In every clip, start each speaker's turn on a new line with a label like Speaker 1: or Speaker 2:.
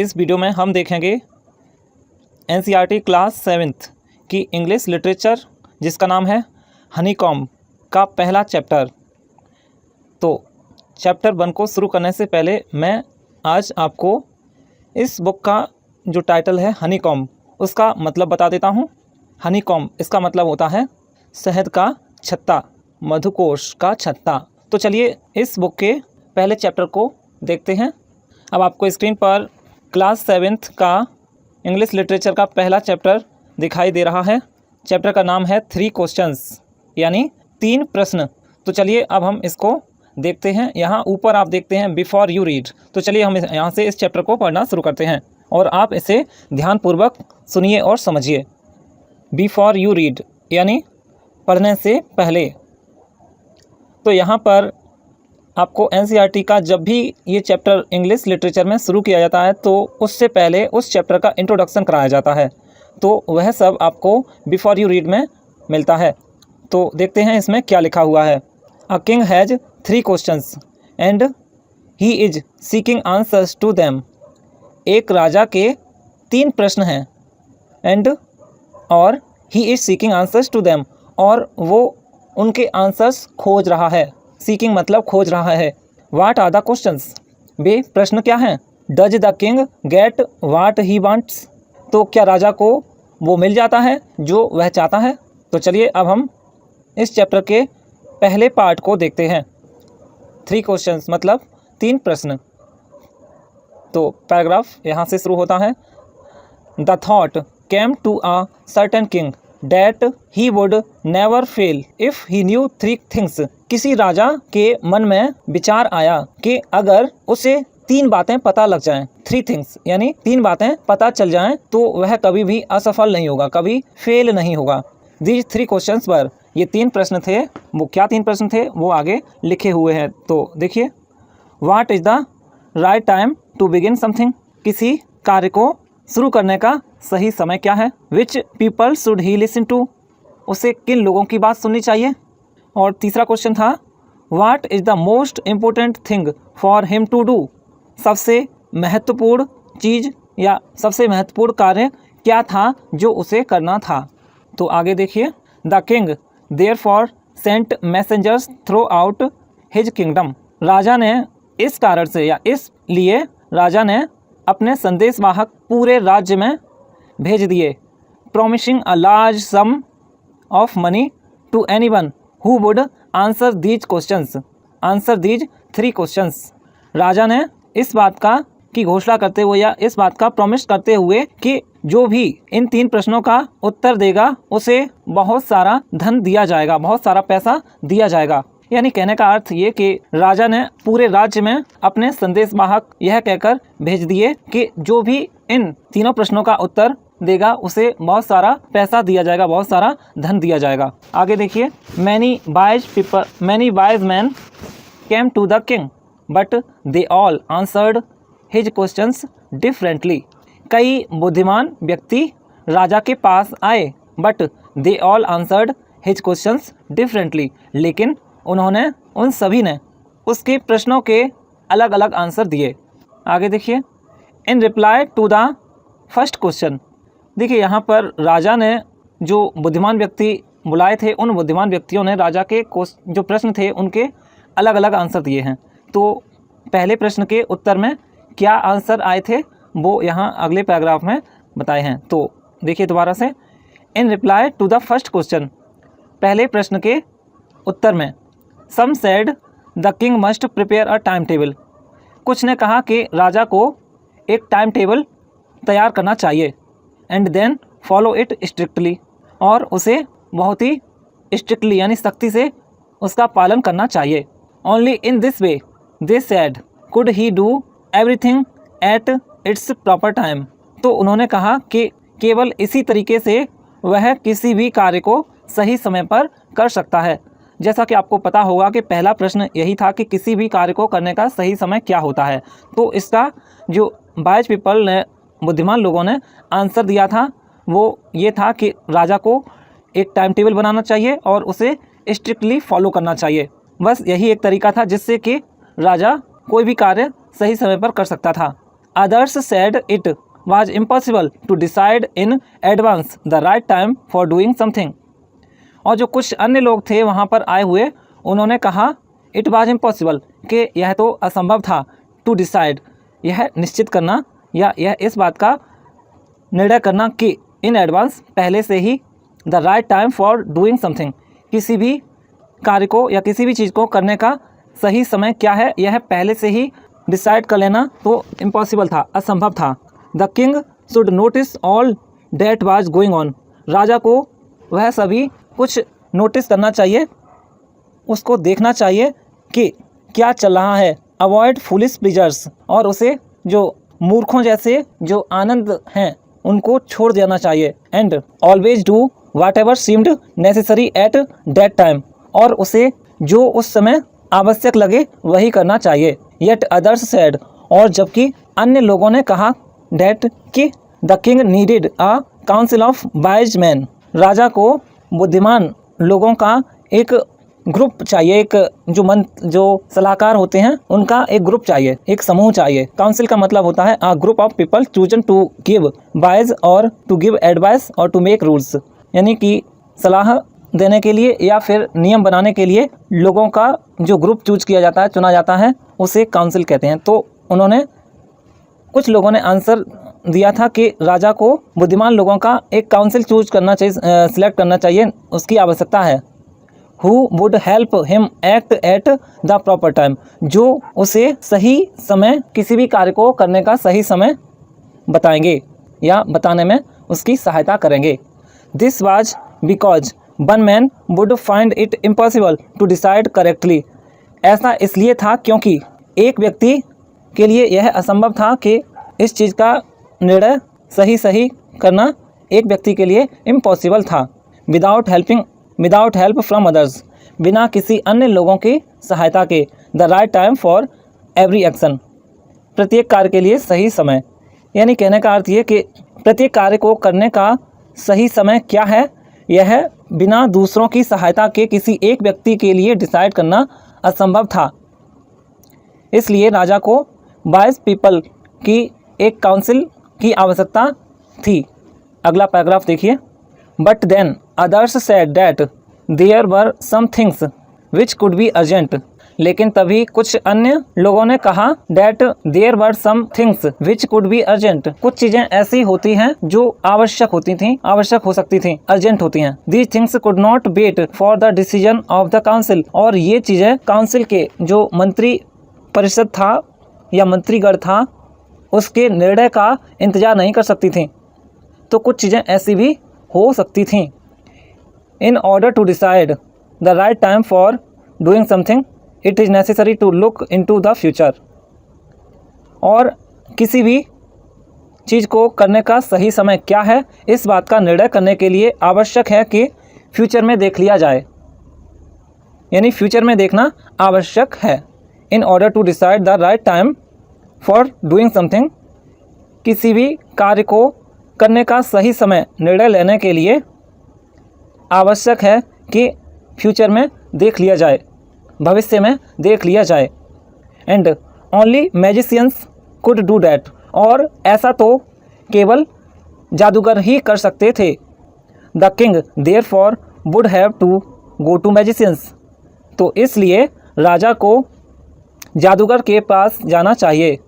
Speaker 1: इस वीडियो में हम देखेंगे एनसीईआरटी क्लास 7th की इंग्लिश लिटरेचर जिसका नाम है हनीकॉम्ब का पहला चैप्टर। तो चैप्टर 1 को शुरू करने से पहले मैं आज आपको इस बुक का जो टाइटल है हनीकॉम्ब उसका मतलब बता देता हूँ। हनीकॉम्ब इसका मतलब होता है शहद का छत्ता, मधुकोश का छत्ता। तो चलिए इस बुक के पहले चैप्टर को देखते हैं। अब आपको स्क्रीन पर क्लास 7th का इंग्लिश लिटरेचर का पहला चैप्टर दिखाई दे रहा है। चैप्टर का नाम है 3 क्वेश्चंस यानी 3 प्रश्न। तो चलिए अब हम इसको देखते हैं। यहाँ ऊपर आप देखते हैं बिफोर यू रीड। तो चलिए हम यहाँ से इस चैप्टर को पढ़ना शुरू करते हैं और आप इसे ध्यानपूर्वक सुनिए और समझिए। बिफोर यू रीड यानी पढ़ने से पहले। तो यहाँ पर आपको एनसीईआरटी का जब भी ये चैप्टर इंग्लिश लिटरेचर में शुरू किया जाता है तो उससे पहले उस चैप्टर का इंट्रोडक्शन कराया जाता है। तो वह सब आपको बिफोर यू रीड में मिलता है। तो देखते हैं इसमें क्या लिखा हुआ है। A king has 3 questions and he is seeking answers to them. एक राजा के 3 प्रश्न हैं एंड और he is seeking answers to them, और वो उनके आंसर्स खोज रहा है। सीकिंग मतलब खोज रहा है। वाट आर द क्वेश्चंस, वे प्रश्न क्या हैं। Does the king gate watt he wants, तो क्या राजा को वो मिल जाता है जो वह चाहता है। तो चलिए अब हम इस चैप्टर के पहले पार्ट को देखते हैं। 3 क्वेश्चंस मतलब 3 प्रश्न। तो पैराग्राफ यहाँ से शुरू होता है। The thought came to a certain king that he would never fail if he knew 3 things. किसी राजा के मन में विचार आया कि अगर उसे 3 बातें पता लग जाएं, 3 थिंग्स यानी 3 बातें पता चल जाएं, तो वह कभी भी असफल नहीं होगा, कभी फेल नहीं होगा। दीज 3 क्वेश्चंस पर ये 3 प्रश्न थे। वो क्या 3 प्रश्न थे वो आगे लिखे हुए हैं। तो देखिए, what is the right time to begin something, किसी कार्य को शुरू करने का सही समय क्या है। Which people should he listen to, उसे किन लोगों की बात सुननी चाहिए। और तीसरा क्वेश्चन था what is the most important thing for him to do, सबसे महत्वपूर्ण चीज़ या सबसे महत्वपूर्ण कार्य क्या था जो उसे करना था। तो आगे देखिए, the king therefore sent messengers throughout his kingdom. राजा ने इस कारण से या इसलिए राजा ने अपने संदेशवाहक पूरे राज्य में भेज दिए। Promising a large sum of money to anyone who would answer these questions, answer these 3 questions. राजा ने इस बात का की घोषणा करते हुए या इस बात का प्रॉमिस करते हुए कि जो भी इन 3 प्रश्नों का उत्तर देगा उसे बहुत सारा धन दिया जाएगा, बहुत सारा पैसा दिया जाएगा। यानी कहने का अर्थ ये कि राजा ने पूरे राज्य में अपने संदेशवाहक यह कहकर भेज दिए कि जो भी इन 3 प्रश्नों का उत्तर देगा उसे बहुत सारा पैसा दिया जाएगा, बहुत सारा धन दिया जाएगा। आगे देखिए, many wise man came to the king but they all answered his questions differently. कई बुद्धिमान व्यक्ति राजा के पास आए but they all answered his questions differently, लेकिन उन्होंने उन सभी ने उसके प्रश्नों के अलग अलग आंसर दिए। आगे देखिए, in reply to the first question. देखिए यहाँ पर राजा ने जो बुद्धिमान व्यक्ति बुलाए थे उन बुद्धिमान व्यक्तियों ने राजा के जो प्रश्न थे उनके अलग अलग आंसर दिए हैं। तो पहले प्रश्न के उत्तर में क्या आंसर आए थे वो यहाँ अगले पैराग्राफ में बताए हैं। तो देखिए दोबारा से, in reply to the first question, पहले प्रश्न के उत्तर में some said the king must prepare a time table. कुछ ने कहा कि राजा को एक टाइम टेबल तैयार करना चाहिए and then follow it strictly, और उसे बहुत ही स्ट्रिक्टली यानी सख्ती से उसका पालन करना चाहिए। Only in this way they said could he do everything at its proper time. तो उन्होंने कहा कि केवल इसी तरीके से वह किसी भी कार्य को सही समय पर कर सकता है। जैसा कि आपको पता होगा कि पहला प्रश्न यही था कि किसी भी कार्य को करने का सही समय क्या होता है। तो इसका जो वाइज पीपल ने, बुद्धिमान लोगों ने आंसर दिया था वो ये था कि राजा को एक टाइम टेबल बनाना चाहिए और उसे स्ट्रिक्टली फॉलो करना चाहिए। बस यही एक तरीका था जिससे कि राजा कोई भी कार्य सही समय पर कर सकता था। others said it was impossible to decide in advance the right time for doing something. और जो कुछ अन्य लोग थे वहाँ पर आए हुए, उन्होंने कहा इट वाज इम्पॉसिबल कि यह तो असंभव था, टू डिसाइड यह निश्चित करना या यह इस बात का निर्णय करना कि इन एडवांस पहले से ही the right time for doing something किसी भी कार्य को या किसी भी चीज़ को करने का सही समय क्या है यह पहले से ही डिसाइड कर लेना तो इम्पॉसिबल था, असंभव था. The king should notice all that was going on. राजा को वह सभी कुछ नोटिस करना चाहिए, उसको देखना चाहिए कि क्या चल रहा है. Avoid foolish pleasures. और उसे जो मूर्खों जैसे जो आनंद हैं उनको छोड़ देना चाहिए. And always do watt ever seemed necessary at that time. और उसे जो उस समय आवश्यक लगे वही करना चाहिए. Yet others said. और जबकि अन्य लोगों ने कहा डैट कि the king needed a council of wise man. राजा को बुद्धिमान लोगों का एक ग्रुप चाहिए, एक जो सलाहकार होते हैं उनका एक ग्रुप चाहिए, एक समूह चाहिए. काउंसिल का मतलब होता है a group of people chosen to give wise और टू गिव एडवाइस और टू मेक रूल्स. यानी कि सलाह देने के लिए या फिर नियम बनाने के लिए लोगों का जो ग्रुप चूज किया जाता है, चुना जाता है, उसे काउंसिल कहते हैं. तो उन्होंने कुछ लोगों ने आंसर दिया था कि राजा को बुद्धिमान लोगों का एक काउंसिल चूज करना चाहिए, सिलेक्ट करना चाहिए, उसकी आवश्यकता है. Who would help him act at the proper time. जो उसे सही समय किसी भी कार्य को करने का सही समय बताएंगे या बताने में उसकी सहायता करेंगे. This was because one man would find it impossible to decide correctly. ऐसा इसलिए था क्योंकि एक व्यक्ति के लिए यह असंभव था कि इस चीज़ का निर्णय सही करना एक व्यक्ति के लिए इम्पॉसिबल था. Without help from others. बिना किसी अन्य लोगों की सहायता के. The right time for every action. प्रत्येक कार्य के लिए सही समय. यानी कहने का अर्थ ये कि प्रत्येक कार्य को करने का सही समय क्या है यह बिना दूसरों की सहायता के किसी एक व्यक्ति के लिए डिसाइड करना असंभव था. इसलिए राजा को वाइज पीपल की एक काउंसिल की आवश्यकता थी. अगला पैराग्राफ देखिए. But then others said that there were some things which could be urgent. लेकिन तभी कुछ अन्य लोगों ने कहा that there were some things which could be urgent. कुछ चीज़ें ऐसी होती हैं जो आवश्यक होती थीं, आवश्यक हो सकती थीं, अर्जेंट होती हैं. These things could not wait for the decision of the council. और ये चीज़ें काउंसिल के जो मंत्री परिषद था या मंत्रीगण था उसके निर्णय का इंतजार नहीं कर सकती थीं. तो कुछ चीज़ें ऐसी भी हो सकती थीं. In order to decide the right time for doing something it is necessary to look into the future. और किसी भी चीज़ को करने का सही समय क्या है इस बात का निर्णय करने के लिए आवश्यक है कि फ्यूचर में देख लिया जाए. यानी फ्यूचर में देखना आवश्यक है. In order to decide the right time for doing something. किसी भी कार्य को करने का सही समय निर्णय लेने के लिए आवश्यक है कि फ्यूचर में देख लिया जाए, भविष्य में देख लिया जाए. And only magicians could do that. और ऐसा तो केवल जादूगर ही कर सकते थे. The king therefore would have to go to magicians. तो इसलिए राजा को जादूगर के पास जाना चाहिए.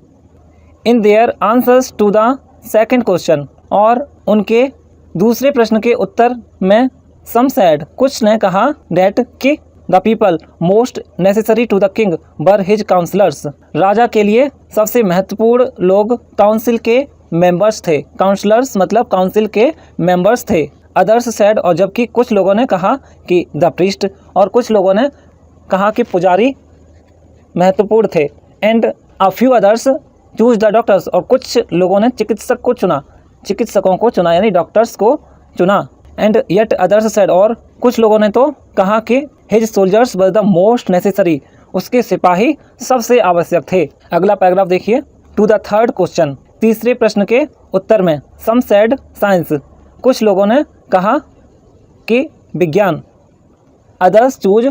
Speaker 1: In their answers to the second question. और उनके दूसरे प्रश्न के उत्तर में सम सेड, कुछ ने कहा डैट कि the people most necessary to the king were his counsellors. राजा के लिए सबसे महत्वपूर्ण लोग काउंसिल के मेंबर्स थे. काउंसलर्स मतलब काउंसिल के मेंबर्स थे. Others said. और जबकि कुछ लोगों ने कहा कि द प्रीस्ट. और कुछ लोगों ने कहा कि पुजारी महत्वपूर्ण थे. And a few others choose the doctors. और कुछ लोगों ने चिकित्सकों को चुना यानी डॉक्टर्स को चुना. And yet others said. और कुछ लोगों ने तो कहा कि his soldiers were the most necessary. उसके सिपाही सबसे आवश्यक थे. अगला पैराग्राफ देखिए. To the third question. तीसरे प्रश्न के उत्तर में सम सेड साइंस. कुछ लोगों ने कहा कि विज्ञान. Others choose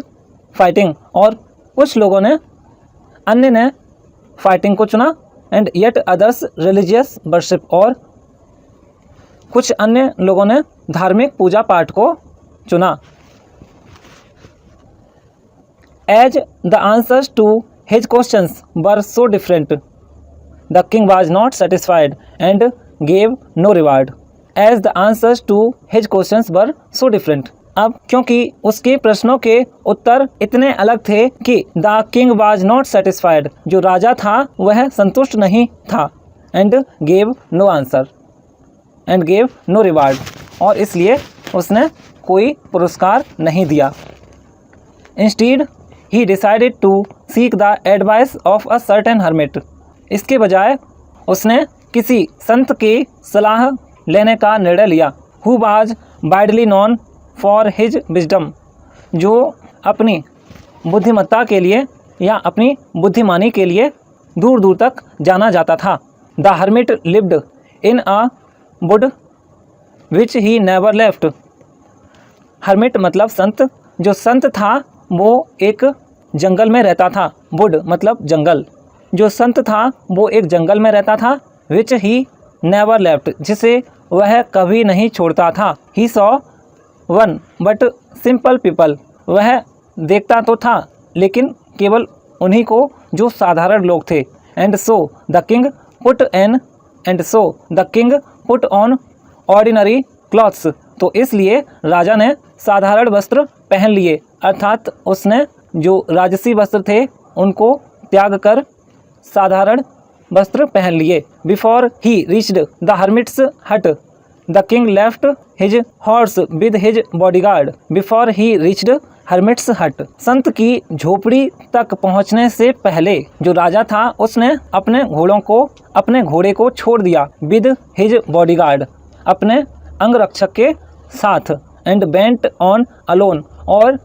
Speaker 1: fighting. और कुछ लोगों ने अन्य ने फाइटिंग को चुना. And yet others religious worship, और कुछ अन्य लोगों ने धार्मिक पूजा पाठ को चुना। As the answers to his questions were so different, the king was not satisfied and gave no reward. As the answers to his questions were so different, अब क्योंकि उसके प्रश्नों के उत्तर इतने अलग थे कि the king was not satisfied, जो राजा था वह संतुष्ट नहीं था, and gave no answer and gave no reward, और इसलिए उसने कोई पुरस्कार नहीं दिया। Instead he decided to seek the advice of a certain hermit, इसके बजाय उसने किसी संत की सलाह लेने का निर्णय लिया। Who was widely known for his wisdom, जो अपनी बुद्धिमत्ता के लिए या अपनी बुद्धिमानी के लिए दूर दूर तक जाना जाता था। The hermit lived in a would which he never left, hermit मतलब संत, जो संत था वो एक जंगल में रहता था। वुड मतलब जंगल, जो संत था वो एक जंगल में रहता था। विच ही नेवर लेफ्ट, जिसे वह कभी नहीं छोड़ता था। He saw one but simple people, वह देखता तो था लेकिन केवल उन्हीं को जो साधारण लोग थे। And so the king put on ordinary clothes, तो इसलिए राजा ने साधारण वस्त्र पहन लिए, अर्थात उसने जो राजसी वस्त्र थे उनको त्याग कर साधारण वस्त्र पहन लिए। Before he reached the hermit's hut, the king left his horse with his bodyguard. Before he reached hermit's hut, संत की झोपड़ी तक पहुंचने से पहले जो राजा था उसने अपने घोड़े को छोड़ दिया। विद हिज बॉडीगार्ड, अपने अंगरक्षक के साथ। एंड बेंट ऑन अलोन, और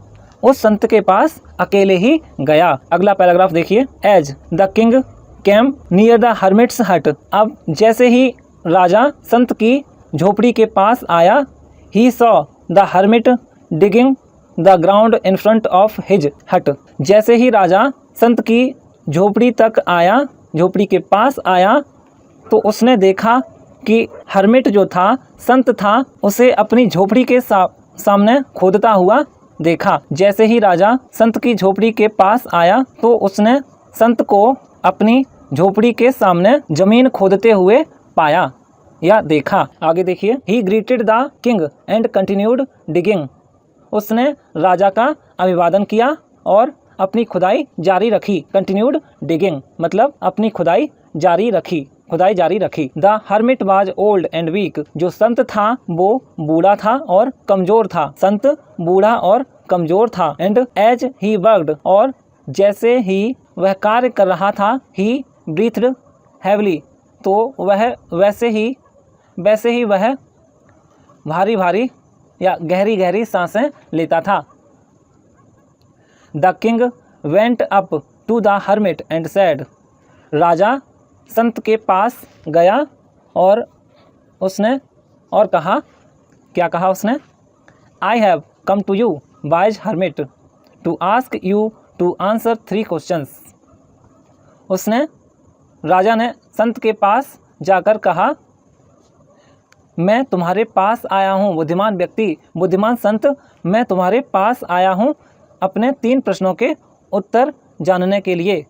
Speaker 1: उस संत के पास अकेले ही गया। अगला पैराग्राफ देखिए। As the king came near the hermit's hut, अब जैसे ही राजा संत की झोपड़ी के पास आया, he saw the hermit digging the ground in front of his हट, जैसे ही राजा संत की झोपड़ी तक आया, झोपड़ी के पास आया, तो उसने देखा कि हर्मिट जो था, संत था, उसे अपनी झोपड़ी के सामने खोदता हुआ देखा। जैसे ही राजा संत की झोपड़ी के पास आया तो उसने संत को अपनी झोपड़ी के सामने जमीन खोदते हुए पाया या देखा। आगे देखिए। ही greeted the king and continued digging, उसने राजा का अभिवादन किया और अपनी खुदाई जारी रखी। कंटिन्यूड डिगिंग मतलब अपनी खुदाई जारी रखी। The hermit was old and weak, जो संत था वो बूढ़ा था और कमजोर था। संत बूढ़ा और कमजोर था। एंड एज ही वर्कड, और जैसे ही वह कार्य कर रहा था, ही ब्रीथड हैवली, तो वह वैसे ही वह भारी भारी या गहरी गहरी सांसें लेता था। The king went up to the hermit and said, राजा संत के पास गया और उसने और कहा, क्या कहा उसने? I have come to you wise hermit to ask you to answer 3 questions. उसने, राजा ने संत के पास जाकर कहा, मैं तुम्हारे पास आया हूँ बुद्धिमान व्यक्ति, बुद्धिमान संत, मैं तुम्हारे पास आया हूँ अपने 3 प्रश्नों के उत्तर जानने के लिए।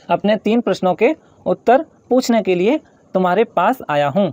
Speaker 1: अपने 3 प्रश्नों के उत्तर पूछने के लिए तुम्हारे पास आया हूँ।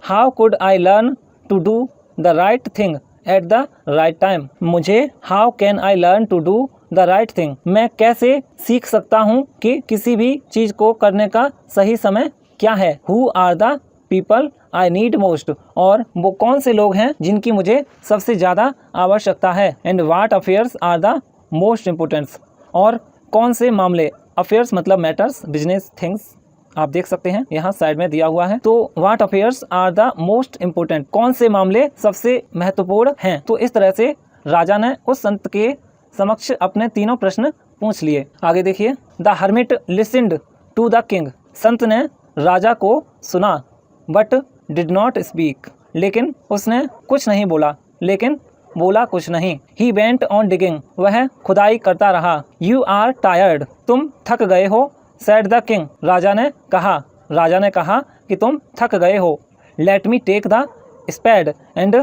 Speaker 1: How could I learn to do the right thing at the right time, मुझे how can I learn to do the right thing, मैं कैसे सीख सकता हूँ कि किसी भी चीज़ को करने का सही समय क्या है। Who are the people I need most, और वो कौन से लोग हैं जिनकी मुझे सबसे ज़्यादा आवश्यकता है। And what affairs are the most importants, और कौन से मामले, अफेयर्स मतलब मैटर्स, बिजनेस, थिंग्स, आप देख सकते हैं यहाँ साइड में दिया हुआ है। तो what affairs are the most important, कौन से मामले सबसे महत्वपूर्ण हैं। तो इस तरह से राजा ने उस संत के समक्ष अपने 3 प्रश्न पूछ लिए। आगे देखिए। The hermit listened to the king, संत ने राजा को सुना, बट डिड नॉट स्पीक, लेकिन उसने कुछ नहीं बोला। लेकिन बोला कुछ नहीं। He went on digging, वह खुदाई करता रहा। You are tired, तुम थक गए हो। Said the king, राजा ने कहा कि तुम थक गए हो। Let me take the spade and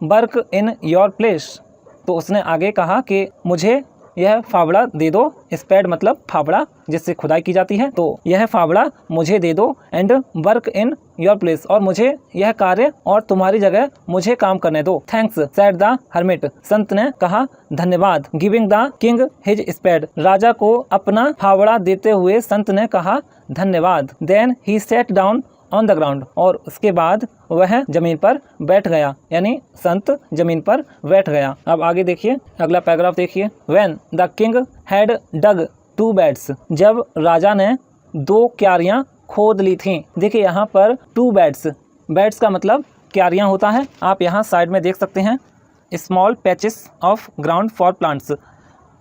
Speaker 1: work in your place, तो उसने आगे कहा कि मुझे यह फावड़ा दे दो। स्पेड मतलब फावड़ा जिससे खुदाई की जाती है, तो यह फावड़ा मुझे दे दो। And work in your place, और मुझे यह कार्य और तुम्हारी जगह मुझे काम करने दो। थैंक्स सेड द हर्मिट, संत ने कहा धन्यवाद। Giving the king his spade, राजा को अपना फावड़ा देते हुए संत ने कहा धन्यवाद। Then he sat down on the ground, और उसके बाद वह जमीन पर बैठ गया, यानी संत जमीन पर बैठ गया। अब आगे देखिए, अगला पैराग्राफ देखिए। When the king had dug 2 beds, जब राजा ने 2 क्यारियां खोद ली थीं। देखिए यहाँ पर 2 बेड्स, बेड्स का मतलब क्यारियां होता है। आप यहाँ साइड में देख सकते हैं small patches of ground for plants,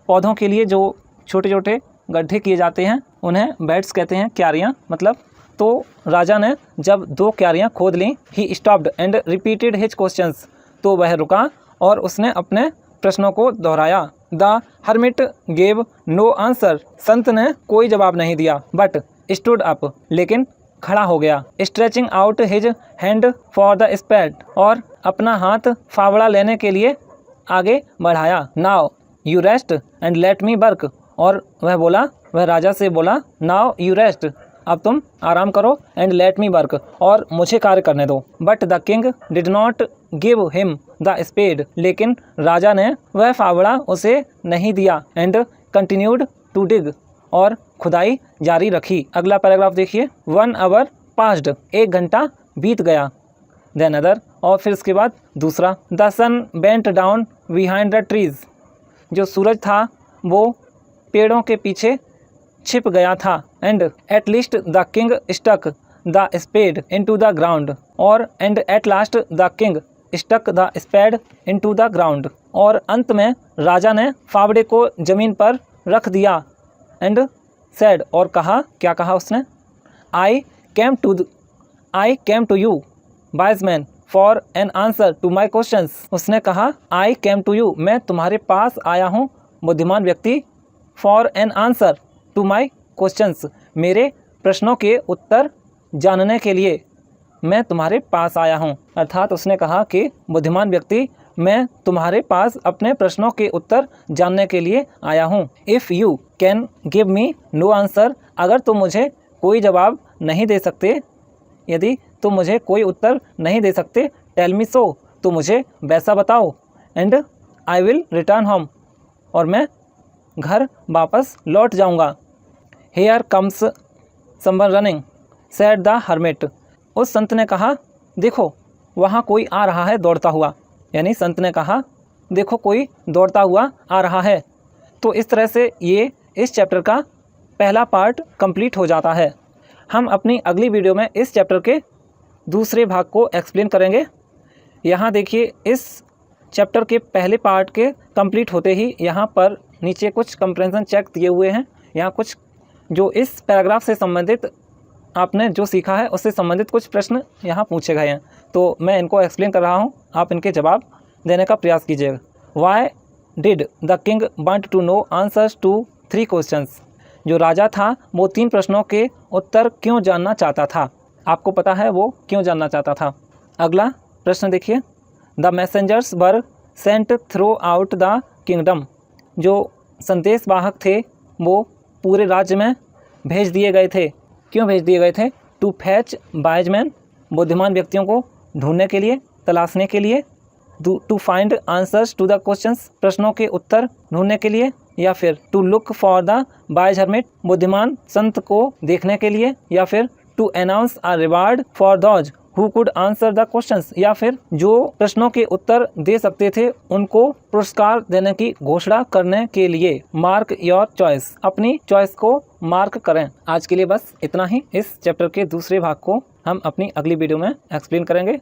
Speaker 1: पौधों के लिए जो छोटे छोटे गड्ढे किए जाते हैं उन्हें बेड्स कहते हैं, क्यारियां मतलब। तो राजा ने जब 2 क्यारियां खोद लीं, he stopped and repeated his questions, तो वह रुका और उसने अपने प्रश्नों को दोहराया। The hermit gave no answer, संत ने कोई जवाब नहीं दिया। बट स्टूड अप, लेकिन खड़ा हो गया। Stretching out his hand for the spade, और अपना हाथ फावड़ा लेने के लिए आगे बढ़ाया। Now you rest and let me work, और वह राजा से बोला नाउ यू रेस्ट, अब तुम आराम करो। एंड लेट मी वर्क, और मुझे कार्य करने दो। But the king did not give him the spade, लेकिन राजा ने वह फावड़ा उसे नहीं दिया। एंड कंटिन्यूड टू डिग, और खुदाई जारी रखी। अगला पैराग्राफ देखिए। 1 hour पास्ड, 1 घंटा बीत गया। देन अदर, और फिर उसके बाद दूसरा। The sun bent down behind the trees, जो सूरज था वो पेड़ों के पीछे छिप गया था। And at least the king stuck the spade into the ground, और and at last the king stuck the spade into the ground, और अंत में राजा ने फावड़े को जमीन पर रख दिया। एंड सेड, और कहा, क्या कहा उसने? I came to you wise man for an answer to my questions, उसने कहा आई केम टू यू, मैं तुम्हारे पास आया हूँ बुद्धिमान व्यक्ति, for an answer to my questions, मेरे प्रश्नों के उत्तर जानने के लिए मैं तुम्हारे पास आया हूँ। अर्थात उसने कहा कि बुद्धिमान व्यक्ति, मैं तुम्हारे पास अपने प्रश्नों के उत्तर जानने के लिए आया हूँ। If you can give me know answer, अगर तुम मुझे कोई जवाब नहीं दे सकते, यदि तुम मुझे कोई उत्तर नहीं दे सकते, टेल मी सो, तो मुझे वैसा बताओ। And I will return home, और मैं घर वापस लौट जाऊंगा। Here comes someone running said the hermit, उस संत ने कहा देखो वहाँ कोई आ रहा है दौड़ता हुआ, यानी संत ने कहा देखो कोई दौड़ता हुआ आ रहा है। तो इस तरह से ये इस चैप्टर का पहला पार्ट कंप्लीट हो जाता है। हम अपनी अगली वीडियो में इस चैप्टर के दूसरे भाग को एक्सप्लेन करेंगे। यहाँ देखिए, इस चैप्टर के पहले पार्ट के कंप्लीट होते ही यहाँ पर नीचे कुछ कंप्रेंशन चेक दिए हुए हैं। यहाँ कुछ जो इस पैराग्राफ से संबंधित आपने जो सीखा है उससे संबंधित कुछ प्रश्न यहाँ पूछे गए हैं, तो मैं इनको एक्सप्लेन कर रहा हूँ, आप इनके जवाब देने का प्रयास कीजिएगा। Why did the king want to know answers to 3 questions, जो राजा था वो 3 प्रश्नों के उत्तर क्यों जानना चाहता था? आपको पता है वो क्यों जानना चाहता था। अगला प्रश्न देखिए। The messengers were sent through out the kingdom, जो संदेशवाहक थे वो पूरे राज्य में भेज दिए गए थे। क्यों भेज दिए गए थे? टू फैच वाइज मैन, बुद्धिमान व्यक्तियों को ढूंढने के लिए, तलाशने के लिए। To find answers to the questions, प्रश्नों के उत्तर ढूंढने के लिए। या फिर to look for the wise hermit, बुद्धिमान संत को देखने के लिए। या फिर to announce a reward for those who could answer the questions, या फिर जो प्रश्नों के उत्तर दे सकते थे उनको पुरस्कार देने की घोषणा करने के लिए। मार्क योर चॉइस, अपनी चॉइस को मार्क करें। आज के लिए बस इतना ही। इस चैप्टर के दूसरे भाग को हम अपनी अगली वीडियो में एक्सप्लेन करेंगे।